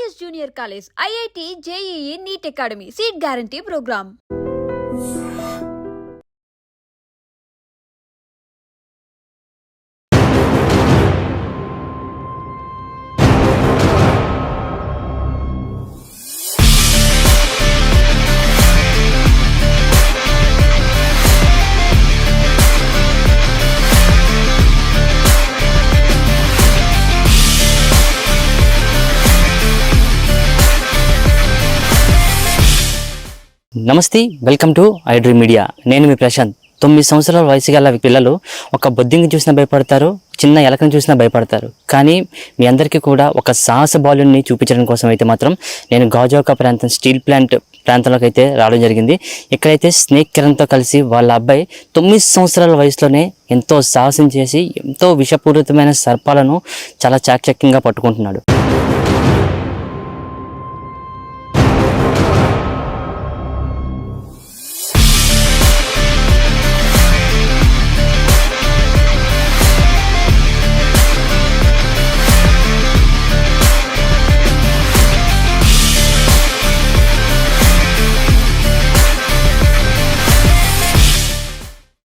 KS Junior College, IIT, JEE, NEET Academy, Seat Guarantee Program. నమస్తే, welcome to iDream media. నేను మీ ప్రశాంత్. 9 సంవత్సరాల వయసు గల పిల్లలు ఒక బొద్దింగి చూసినా భయపడతారు, చిన్న ఎలకను చూసినా భయపడతారు. కానీ మీ అందరికీ కూడా ఒక సాహస బాలుని చూపించడం కోసం అయితే మాత్రం నేను గాజోకా ప్రాంతం స్టీల్ ప్లాంట్ ప్రాంతంలోకి అయితే రావడం జరిగింది. ఇక్కడైతే స్నేక్ కిరణ్తో కలిసి వాళ్ళ అబ్బాయి 9 సంవత్సరాల వయసులోనే ఎంతో సాహసం చేసి ఎంతో విషపూరితమైన సర్పాలను చాలా చాకచక్యంగా పట్టుకుంటున్నాడు.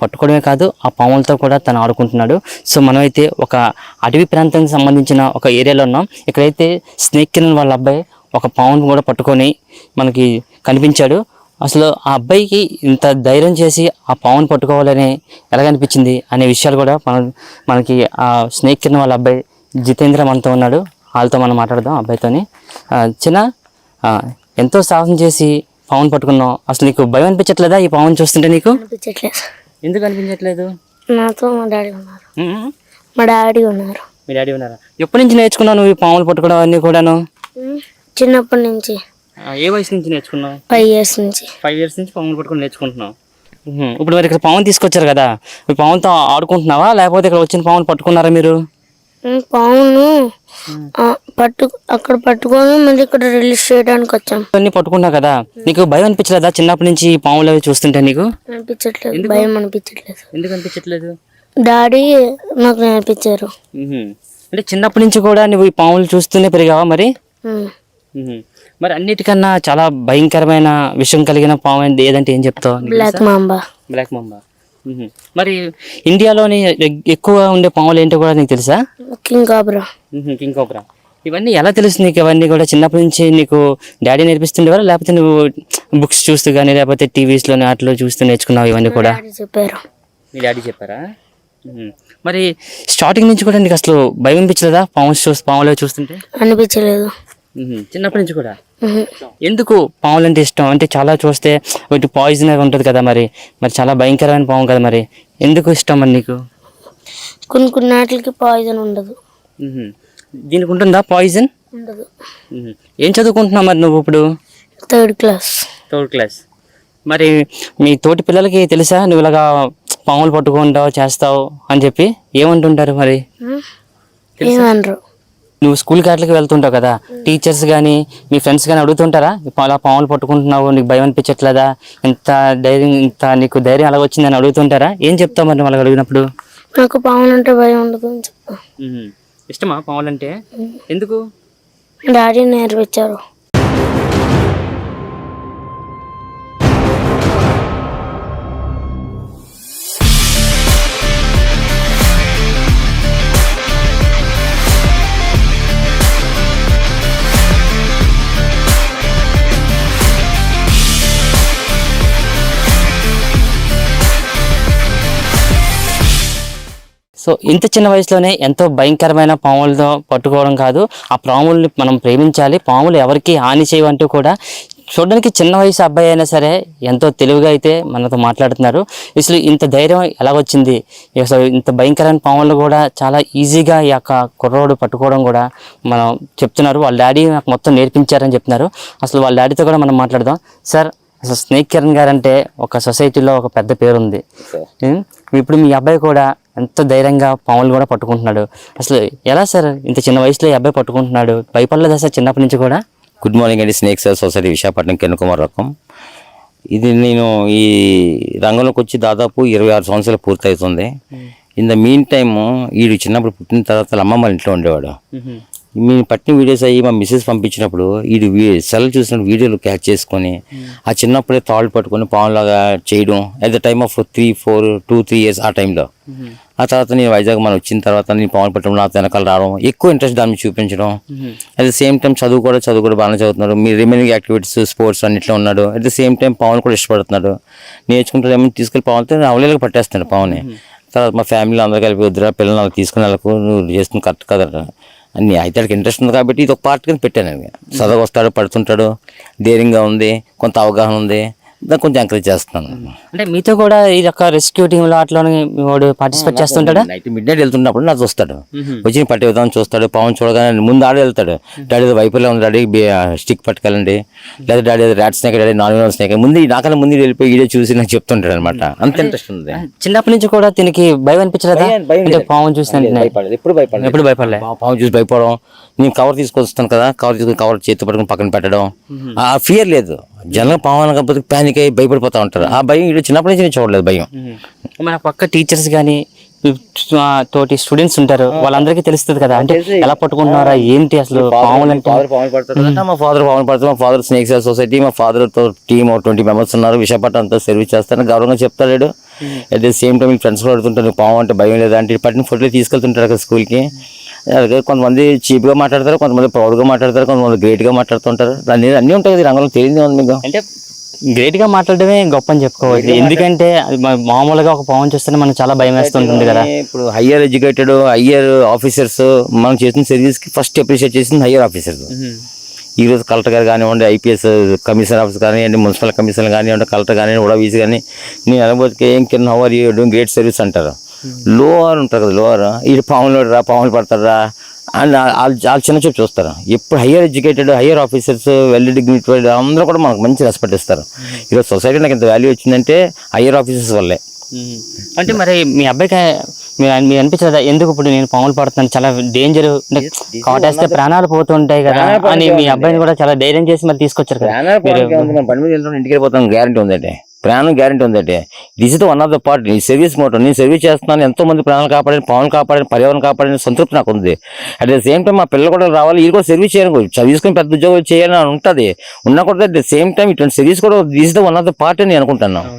పట్టుకోవడమే కాదు, ఆ పాములతో కూడా తను ఆడుకుంటున్నాడు. సో మనమైతే ఒక అటవీ ప్రాంతానికి సంబంధించిన ఒక ఏరియాలో ఉన్నాం. ఇక్కడైతే స్నేక్ కిరణ్ వాళ్ళ అబ్బాయి ఒక పామును కూడా పట్టుకొని మనకి కనిపించాడు. అసలు ఆ అబ్బాయికి ఇంత ధైర్యం చేసి ఆ పామును పట్టుకోవాలని ఎలాగనిపించింది అనే విషయాలు కూడా మనకి ఆ స్నేక్ కిరణ్ వాళ్ళ అబ్బాయి జితేంద్ర మనతో ఉన్నాడు. వాళ్ళతో మనం మాట్లాడదాం. అబ్బాయితోని చిన్న ఎంతో సాహసం చేసి పామును పట్టుకున్నావు. అసలు నీకు భయం అనిపించట్లేదా ఈ పామును చూస్తుంటే? నీకు ఎందుకు అనిపించట్లేదు? నాతో మా డాడీ ఉన్నారు. మా డాడీ ఉన్నారు. మీ డాడీ ఉన్నారా? ఎప్పటి నుంచి నేర్చుకున్నావు నువ్వు ఈ పాములు పట్టుకోవడం అన్నీ కూడాను? చిన్నప్పటి నుంచి. ఏ వయసు నుంచి నేర్చుకున్నావు? 5 years నుంచి. 5 years నుంచి పాములు పట్టుకొని నేర్చుకుంటున్నావు. ఇప్పుడు మరి ఇక్కడ పాములు తీసుకొచ్చారు కదా, ఈ పాములతో ఆడుకుంటున్నావా లేకపోతే ఇక్కడ వచ్చిన పాములు పట్టుకున్నారా మీరు? పామును అక్కడ పట్టుకొని మళ్ళీ ఇక్కడ రిలీజ్ చేయడానికి వచ్చాం. అన్ని పట్టుకున్నావు కదా, నీకు భయం అనిపించలేదా చిన్నప్పటి నుంచి ఈ పాములు అవి చూస్తుంటే? నీకు అనిపించట్లేదు, భయం అనిపించట్లేదు. ఎందుకు అనిపించట్లేదు? డాడీ నాకు నేర్పించారు. అంటే చిన్నప్పటి నుంచి కూడా నువ్వు ఈ పాములు చూస్తూనే పెరిగావా మరి? మరి అన్నిటికన్నా చాలా భయంకరమైన విషయం కలిగిన పాము ఏదంటే ఏం చెప్తావు? Black mamba. Black mamba. మరి ఇండియాలోని ఎక్కువ ఉండే పాములు ఏంటో కూడా నీకు తెలుసా? King cobra. King cobra. ఇవన్నీ ఎలా తెలుసు నీకు? అవన్నీ కూడా చిన్నప్పటి నుంచి నీకు డాడీ నేర్పిస్తుండేవారా లేకపోతే నువ్వు బుక్స్ చూస్తూ కానీ లేకపోతే టీవీస్లోని వాటిలో చూస్తూ నేర్చుకున్నావు ఇవన్నీ కూడా? చెప్పారు. మీ డాడీ చెప్పారా? మరి స్టార్టింగ్ నుంచి కూడా నీకు అసలు భయం అనిపించలేదా పాములు చూస్తుంటే? అనిపించలేదు. చిన్నప్పటి నుంచి కూడా? ఎందుకు పాములు అంటే ఇష్టం? అంటే చాలా చూస్తే వీటి పాయిజన్ ఉంటుంది కదా, మరి చాలా భయంకరమైన పాము కదా, మరి ఎందుకు ఇష్టం మరి నీకు? కొన్ని నాటికి పాయిజన్ ఉండదు. దీనికి ఉంటుందా పాయిజన్? ఉండదు. ఏం చదువుకుంటున్నావు మరి నువ్వు ఇప్పుడు? Third class. మరి మీ తోటి పిల్లలకి తెలుసా నువ్వు ఇలాగా పాములు పట్టుకుంటావు చేస్తావు అని చెప్పి? ఏమంటుంటారు మరి? ఏమనరు. నువ్వు స్కూల్ కాట్లకి వెళ్తుంటావు కదా, టీచర్స్ కానీ మీ ఫ్రెండ్స్ కానీ అడుగుతుంటారా అలా పాములు పట్టుకుంటున్నావు నీకు భయం అనిపించట్లేదా, నీకు ధైర్యం అలా వచ్చిందని అడుగుతుంటారా? ఏం చెప్తావు మరి వాళ్ళకి అడిగినప్పుడు? నాకు పాములు అంటే భయం ఉండదు అని చెప్తా. ఇష్టమా పాములు అంటే? ఎందుకు? డాడీ నేర్పించారు. సో ఇంత చిన్న వయసులోనే ఎంతో భయంకరమైన పాములతో పట్టుకోవడం కాదు, ఆ పాముల్ని మనం ప్రేమించాలి. పాములు ఎవరికి హాని చేయవంటూ కూడా చూడడానికి చిన్న వయసు అబ్బాయి అయినా సరే ఎంతో తెలివిగా అయితే మనతో మాట్లాడుతున్నారు. అసలు ఇంత ధైర్యం ఎలాగొచ్చింది? అసలు ఇంత భయంకరమైన పాములు కూడా చాలా ఈజీగా ఈ యొక్క కుర్రోడు పట్టుకోవడం కూడా మనం చెప్తున్నారు. వాళ్ళ డాడీ నాకు మొత్తం నేర్పించారని చెప్తున్నారు. అసలు వాళ్ళ డాడీతో కూడా మనం మాట్లాడదాం. సార్, అసలు స్నేక్ కిరణ్ గారు అంటే ఒక సొసైటీలో ఒక పెద్ద పేరు ఉంది. ఇప్పుడు మీ అబ్బాయి కూడా ఎంతో ధైర్యంగా పాములు కూడా పట్టుకుంటున్నాడు. అసలు ఎలా సార్ ఇంత చిన్న వయసులో ఈ అబ్బాయి పట్టుకుంటున్నాడు? భయపడలేదా సార్ చిన్నప్పటి నుంచి కూడా? గుడ్ మార్నింగ్ అండి. Snake sir society Visakhapatnam Kiran Kumar రకం. ఇది నేను ఈ రంగంలోకి వచ్చి దాదాపు 26 సంవత్సరాలు పూర్తవుతుంది. ఇన్ ద మీన్ టైమ్ వీడు చిన్నప్పుడు పుట్టిన తర్వాత అమ్మమ్మ ఇంట్లో ఉండేవాడు. మేము పట్టిన వీడియోస్ అయ్యి మా మిస్సెస్ పంపించినప్పుడు ఇది సెల్ చూసిన వీడియోలు క్యాచ్ చేసుకొని ఆ చిన్నప్పుడే తాళ్ళు పట్టుకొని పాములాగా చేయడం at the time of 2-3 years ఆ టైంలో. ఆ తర్వాత నేను వైజాగ్ మనం వచ్చిన తర్వాత నేను పాములు పట్టడం నా వెనకాల రావడం, ఎక్కువ ఇంట్రెస్ట్ దాని మీద చూపించడం. అట్ ద సేమ్ టైం చదువు కూడా బాగానే చదువుతున్నాడు. మీ రిమైనింగ్ యాక్టివిటీస్ స్పోర్ట్స్ అన్నిట్లో ఉన్నాడు. అట్ ద సేమ్ టైం పాములు కూడా ఇష్టపడుతున్నాడు. నేర్చుకుంటాడు ఏమైనా తీసుకెళ్ళి పాములతో అవలేలకు పట్టేస్తాడు పాముని. తర్వాత మా ఫ్యామిలీలో అందరూ కలిపి వద్దురా పిల్లలు నాకు తీసుకుని వెళ్ళకు, నువ్వు చేస్తుంది కరెక్ట్ కదరా అన్ని. అయితే వాళ్ళకి ఇంట్రెస్ట్ ఉంది కాబట్టి ఇది ఒక పార్ట్ కింద పెట్టాను. చదువు వస్తాడు, పడుతుంటాడు, ధైర్యంగా ఉంది, కొంత అవగాహన ఉంది, దాన్ని కొంచెం ఎంకరేజ్ చేస్తున్నాను. అంటే మీతో కూడా ఈ యొక్క రెస్క్యూ టీంలో అట్లా వాడు పార్టిసిపేట్ చేస్తుంటాడా? నైట్ మిడ్ వెళ్తున్నప్పుడు నాకు వస్తాడు, వచ్చి పట్టే విధానం చూస్తాడు. పాము చూడగానే ముందు ఆడే వెళ్తాడు, డాడీ వైపులో ఉంది, డాడీ స్టిక్ పట్టుకెళ్ళండి, లేదా daddy rat snake, daddy non snake, ముందు నాకన్నా ముందు వెళ్ళిపోయి ఈడే చూసి నాకు చెప్తుంటాడు అనమాట. అంత ఇంట్రెస్ట్ ఉంది. చిన్నప్పటి నుంచి కూడా దీనికి భయం అనిపించలేదా? పాము చూసి ఎప్పుడు భయపడలే. పాము చూసి భయపడడం, నేను కవర్ తీసుకొస్తాను కదా, కవర్ చేతి పట్టుకుని పక్కన పెట్టడం, ఆ ఫియర్ లేదు. జనం పాము అనకపోతే ప్యానిక్ అయ్యి భయపడిపోతా ఉంటారు. ఆ భయం ఇటు చిన్నప్పటి నుంచి నేను చూడలేదు భయం. మన పక్క టీచర్స్ కానీ తోటి స్టూడెంట్స్ ఉంటారు, వాళ్ళందరికీ తెలుస్తుంది కదా, అంటే ఎలా పట్టుకుంటున్నారా ఏంటి అసలు పాములు అంటే? పాములు పడతారు, మా ఫాదర్ పాములు పడతారు. మా ఫాదర్ స్నేక్ సొసైటీ, మా ఫాదర్ తో టీమ్ 20 members ఉన్నారు, విశాఖపట్నంతో సర్వీస్ చేస్తాను, గౌరవంగా చెప్తాడు. At the same time friends కూడా అడుగుతుంటారు పాము అంటే భయం లేదా అంటే, పట్టిన ఫోటోలు తీసుకెళ్తుంటారు అక్కడ స్కూల్కి. అలాగే కొంతమంది చీప్గా మాట్లాడతారు, కొంతమంది ప్రౌడ్గా మాట్లాడతారు, కొంతమంది గ్రేట్గా మాట్లాడుతుంటారు. దాని అన్నీ ఉంటాయి కదా, రంగంలో తెలియదు ఉంది మీకు. అంటే గ్రేట్ గా మాట్లాడడమే గొప్ప అని చెప్పుకోవచ్చు, ఎందుకంటే మామూలుగా ఒక పాము చూస్తేనే మనకు చాలా భయం వేస్తుంటుంది కదా. ఇప్పుడు హయ్యర్ ఎడ్యుకేటెడ్ హయ్యర్ ఆఫీసర్స్ మనం చేసిన సర్వీస్ కి ఫస్ట్ అప్రిషియేట్ చేసింది హయ్యర్ ఆఫీసర్స్. ఈ రోజు కలెక్టర్ గారు కానివ్వండి, ఐపీఎస్ కమిషనర్ ఆఫీస్ కానివ్వండి, మున్సిపల్ కమిషనర్ కానివ్వండి, కలెక్టర్ కానివ్వండి, ఉడవీసీ కానీ, నేను అనుభూతికి ఏం కింద how are you doing great service అంటారు. లోవర్ ఉంటారు కదా, లోవర్ ఇది పాములు రా, పాములు పడతారా అని వాళ్ళు చిన్న చూపు చూస్తారు. ఎప్పుడు higher educated higher officers well dignified అందరూ కూడా మనకు మంచి రెస్పెక్ట్ ఇస్తారు. ఈరోజు సొసైటీ నాకు ఇంత వాల్యూ వచ్చిందంటే హయ్యర్ ఆఫీసర్స్ వల్లే. అంటే మరి మీ అబ్బాయికి మీరు అనిపించదా, ఎందుకు ఇప్పుడు నేను పాములు పడుతున్నాను చాలా డేంజర్, కాటేస్తే ప్రాణాలు పోతుంటాయి కదా అని మీ అబ్బాయిని కూడా చాలా ధైర్యం చేసి మరి తీసుకొచ్చారు కదా? పని మీద వెళ్తాం, ఇంటికి వెళ్ళిపోతాం, గ్యారంటీ ఉందంటే, ప్రాణం గ్యారంటీ ఉందంటే. This is the one of the part. ఈ సర్వీస్ మోటో నేను సర్వీస్ చేస్తున్నాను, ఎంతో మంది ప్రాణాలు కాపాడిన, పాములు కాపాడిన, పర్యావరణం కాపాడిన సంతృప్తి నాకు ఉంది. అట్ ద సేమ్ టైం మా పిల్లలు కూడా రావాలి, ఇది కూడా సర్వీస్ చేయాలి, చదివించుకొని పెద్ద ఉద్యోగాలు చేయాలని ఉంటుంది, ఉన్నా కూడా అట్ ద సేమ్ టైం ఇటువంటి సర్వీస్ కూడా this is the one of the part అని అనుకుంటున్నాను.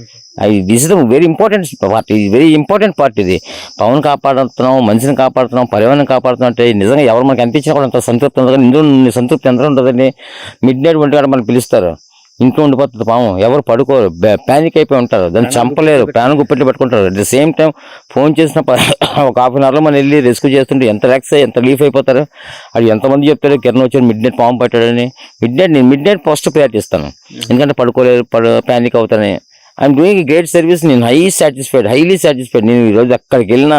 This is the very important part, ఇది వెరీ ఇంపార్టెంట్ పార్ట్. ఇది పవన్ కాపాడుతున్నాం, మనిషిని కాపాడుతున్నాం, పర్యావరణం కాపాడుతున్నాం అంటే నిజంగా ఎవరు మనకి అనిపించినా కూడా అంత సంతృప్తి ఉంటుంది. ఇందులో సంతృప్తి ఎంత ఉంటుందండి. మిడ్ నైట్ 1 గంట మనం పిలుస్తారు, ఇంట్లో ఉండిపోతుంది పాము, ఎవరు పడుకోరు, ప్యానిక్ అయిపోయి ఉంటారు, దాన్ని చంపలేరు, ప్యాన్ గుప్పెట్లు పెట్టుకుంటారు. At the same time phone చేసిన ఒక ½ hour మనం వెళ్ళి రెస్క్యూ చేస్తుంటే ఎంత రిలాక్స్ అయ్యి ఎంత రిలీఫ్ అయిపోతారు. అది ఎంతమంది చెప్తారు కిరణ్ వచ్చి మిడ్ నైట్ పాము పట్టాడని. నేను మిడ్ నైట్ ఫస్ట్ ప్రయారిటీ ఇస్తాను, ఎందుకంటే పడుకోలేరు, ప్యానిక్ అవుతారని. I'm doing great service. నేను హైలీ సాటిస్ఫైడ్. నేను ఈరోజు ఎక్కడికి వెళ్ళినా,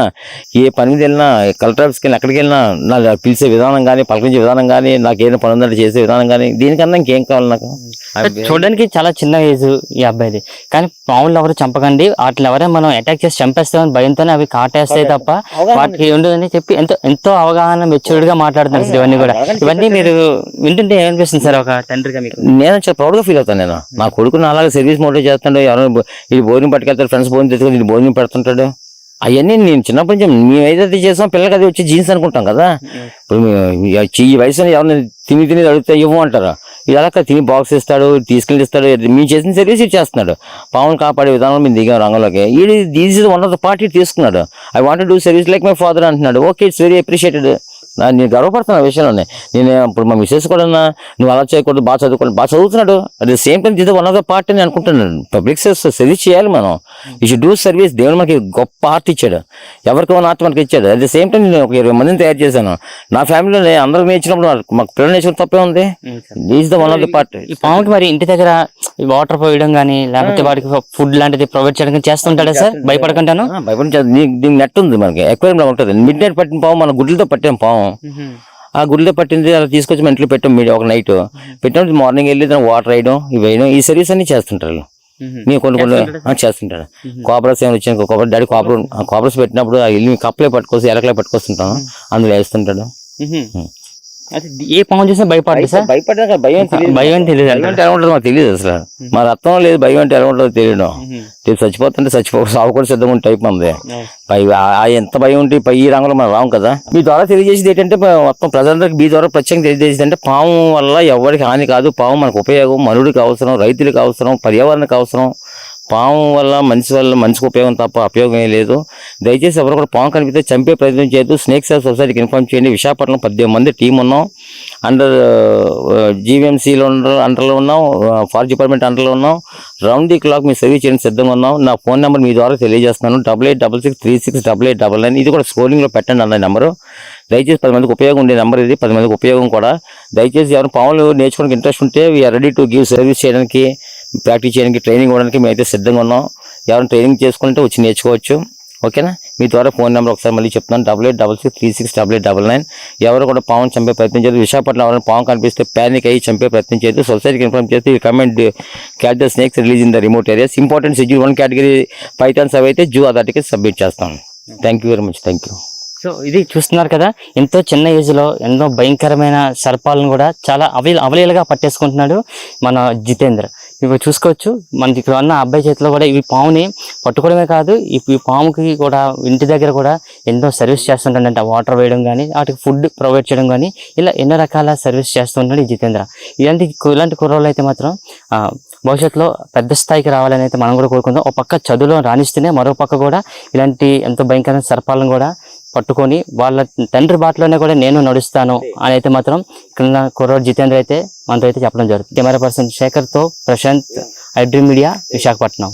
ఏ పని మీద వెళ్ళినా, కలెక్టర్ ఆఫీస్కి వెళ్ళినా, ఎక్కడికి వెళ్ళినా నాకు పిలిచే విధానం కానీ, పలకరించే విధానం కానీ, నాకు ఏదైనా పని ఉందంటే చేసే విధానం కానీ, దీనికన్నా ఇంకేం కావాలి నాకు. చూడడానికి చాలా చిన్న ఏజ్ ఈ అబ్బాయిది, కానీ పాములు ఎవరు చంపకండి, వాటిని ఎవరైనా మనం అటాక్ చేసి చంపేస్తామని భయంతోనే అవి కాటేస్తాయి తప్ప వాటికి ఉండదని చెప్పి ఎంతో అవగాహన మెచ్యూర్డ్ గా మాట్లాడుతున్నారు సార్. ఇవన్నీ కూడా ఇవన్నీ మీరు వింటుంటే ఏమనిపిస్తుంది సార్ ఒక తండ్రిగా మీకు? నేను చాలా ప్రౌడ్గా ఫీల్ అవుతాను. నేను నా కొడుకుని అలాగే సర్వీస్ మోటివ్ చేస్తాడు, ఎవరైనా ఇది భోజనం పట్టుకెళ్తాడు, ఫ్రెండ్స్ భోజనం తెచ్చుకొని ఇది భోజనం పెడుతుంటాడు. అవన్నీ నేను చిన్నప్పటి నుంచి మేము ఏదైతే చేసాం పిల్లలకి అది వచ్చి జీన్స్ అనుకుంటాం కదా. ఇప్పుడు ఈ వయసులో ఎవరిని తిని అడిగితే ఇవ్వమంటారు, ఇది అలా తిని బాక్స్ ఇస్తాడు, తీసుకెళ్ళి ఇస్తాడు. మేము చేసిన సర్వీస్ ఇది చేస్తున్నాడు. పాములు కాపాడే విధానంలో మేము దిగాం రంగంలోకి. ఇది this is one of the part తీసుకున్నాడు. I want do service like my father అంటున్నాడు. Okay, it's very appreciated. నేను గర్వపడుతున్నా ఆ విషయంలోనే. నేను ఇప్పుడు మా మిస్సెస్ కూడా నువ్వు అలా చేయకూడదు, బాగా చదువుతున్నాడు. అట్ ద సేమ్ టైం ఇది వన్ ఆఫ్ ద పార్ట్ అని అనుకుంటున్నాను. పబ్లిక్ సర్వీస్ చేయాలి మనం. ఈ షుడ్ డూ సర్వీస్. దేవుడు మనకి గొప్ప ఆర్ట్ ఇచ్చాడు, ఎవరికో ఆర్ట్ మనకి ఇచ్చాడు. అట్ ద సేమ్ టైం నేను ఒక 20 మందిని తయారు చేశాను నా ఫ్యామిలీలో. అందరికి నేర్చినప్పుడు మాకు పిల్లలు నేర్చుకుని తప్పే ఉంది. Is the one of the part. ఈ పాముకి మరి ఇంటి దగ్గర వాటర్ పోయడం కానీ, లేకపోతే వాటికి ఫుడ్ లాంటిది ప్రొవైడ్ చేయడం చేస్తుంటాడా సార్? భయపడకుంటాను. దీనికి నెట్ ఉంది మనకి, ఎక్వేరియం లో ఉంటుంది. మిడ్ నైట్ పట్టిన పాము మన గుడ్లతో పట్టిన పాము, ఆ గుడ్లతో పట్టింది అలా తీసుకొచ్చి మన ఇంట్లో పెట్టాం. ఒక నైట్ పెట్టినప్పుడు మార్నింగ్ వెళ్ళి దాన్ని వాటర్ వేయడం, ఇవి వేయడం, ఈ సర్వీస్ అన్ని చేస్తుంటారు. మేము కొన్ని చేస్తుంటాడు. కోపరస్ ఏమైనా వచ్చాను, కోపర డాడీ కోపరస్ పెట్టినప్పుడు వెళ్ళి కప్పలే పట్టుకొచ్చి ఎలకలే పట్టుకొస్తుంటాం, అందులో వేస్తుంటాడు. ఏ పాము చూసినా భయపడదు సార్? భయపడ్డా భయం తెలియదు. భయం అని తెలియదు భయం అంటే ఎలా ఉంటుందో మాకు తెలియదు అసలు. మా రక్తం లేదు, భయం అంటే ఎలా ఉంటుందో తెలియడం. రేపు చచ్చిపోతుంటే సాగు కూడా సిద్ధంగా ఉంటే టైప్ మంది. ఎంత భయం ఉంటే ఈ రంగంలో మనం రాము కదా. మీ ద్వారా తెలియజేసేది ఏంటంటే మొత్తం ప్రజలందరికీ మీ ద్వారా ప్రత్యేకంగా తెలియజేసేది అంటే పాము వల్ల ఎవరికి హాని కాదు. పాము మనకు ఉపయోగం, మనుడికి అవసరం, రైతులకు అవసరం, పర్యావరణకు అవసరం. పాము వల్ల మనిషికి ఉపయోగం తప్ప అపయోగం ఏం లేదు. దయచేసి ఎవరు కూడా పాము కనిపిస్తే చంపే ప్రయత్నం చేయొద్దు. స్నేక్ సేవ్ సొసైటీకి ఇన్ఫార్మ్ చేయండి. విశాఖపట్నం 18 మంది టీం ఉన్నాం. అండర్ జీవీఎంసీలో అండర్లో ఉన్నాం, ఫారెస్ట్ డిపార్ట్మెంట్ అండర్లో ఉన్నాం. Round the clock me service చేయడానికి సిద్ధంగా ఉన్నాం. నా ఫోన్ నెంబర్ మీ ద్వారా తెలియజేస్తున్నాను, 8866368899. ఇది కూడా స్క్రోలింగ్లో పెట్టండి అన్న నెంబరు. దయచేసి 10 మందికి ఉపయోగం ఉండే నెంబర్ ఇది, 10 మందికి ఉపయోగం కూడా. దయచేసి ఎవరు పాములు నేర్చుకోవడానికి ఇంట్రెస్ట్ ఉంటే we are ready to give service చేయడానికి, ప్రాక్టీస్ చేయడానికి, ట్రైనింగ్ ఇవ్వడానికి మేమైతే సిద్ధంగా ఉన్నాం. ఎవరైనా ట్రైనింగ్ చేసుకుంటే వచ్చి నేర్చుకోవచ్చు. ఓకేనా? మీ ద్వారా ఫోన్ నెంబర్ ఒకసారి మళ్ళీ చెప్తున్నాను, 8866368899. ఎవరు కూడా పాము చంపే ప్రయత్నం చేయదు. విశాఖపట్నం ఎవరైనా పాము కనిపిస్తే ప్యానిక్ అయ్యి చంపే ప్రయత్నం చేయదు. సొసైటీకి ఇన్ఫార్మ్ చేస్తే comment catch the snakes release in the remote areas. Important schedule 1 category Pythons అవి అయితే జూ అథారిటీకి సబ్మిట్ చేస్తాం. Thank you very much. Thank you. So ఇది చూస్తున్నారు కదా, ఎంతో చిన్న ఏజ్లో ఎన్నో భయంకరమైన సర్పాలను కూడా చాలా అవలీలగా పట్టేసుకుంటున్నాడు మన జితేంద్ర. ఇప్పుడు చూసుకోవచ్చు, మనకి ఇక్కడ ఉన్న అబ్బాయి చేతిలో కూడా ఇవి పాముని పట్టుకోవడమే కాదు, ఈ పాముకి కూడా ఇంటి దగ్గర కూడా ఎన్నో సర్వీస్ చేస్తుంటాడంట. వాటర్ వేయడం కానీ, వాటికి ఫుడ్ ప్రొవైడ్ చేయడం కానీ, ఇలా ఎన్నో రకాల సర్వీస్ చేస్తుంటాడు ఈ జితేంద్ర. ఇలాంటి కుర్రోళ్ళు అయితే మాత్రం భవిష్యత్తులో పెద్ద స్థాయికి రావాలని అయితే మనం కూడా కోరుకుందాం. ఒక పక్క చదువులో రాణిస్తేనే మరో పక్క కూడా ఇలాంటి ఎంతో భయంకరమైన సర్పాలను కూడా పట్టుకొని వాళ్ళ తండ్రి బాటలోనే కూడా నేను నడుస్తాను అని అయితే మాత్రం ఇక్కడ కుర్రోడు జితేంద్ర అయితే మనతో అయితే చెప్పడం జరుగుతుంది. కెమెరా పర్సన్ శేఖర్తో Prashanth, I dream media, Visakhapatnam.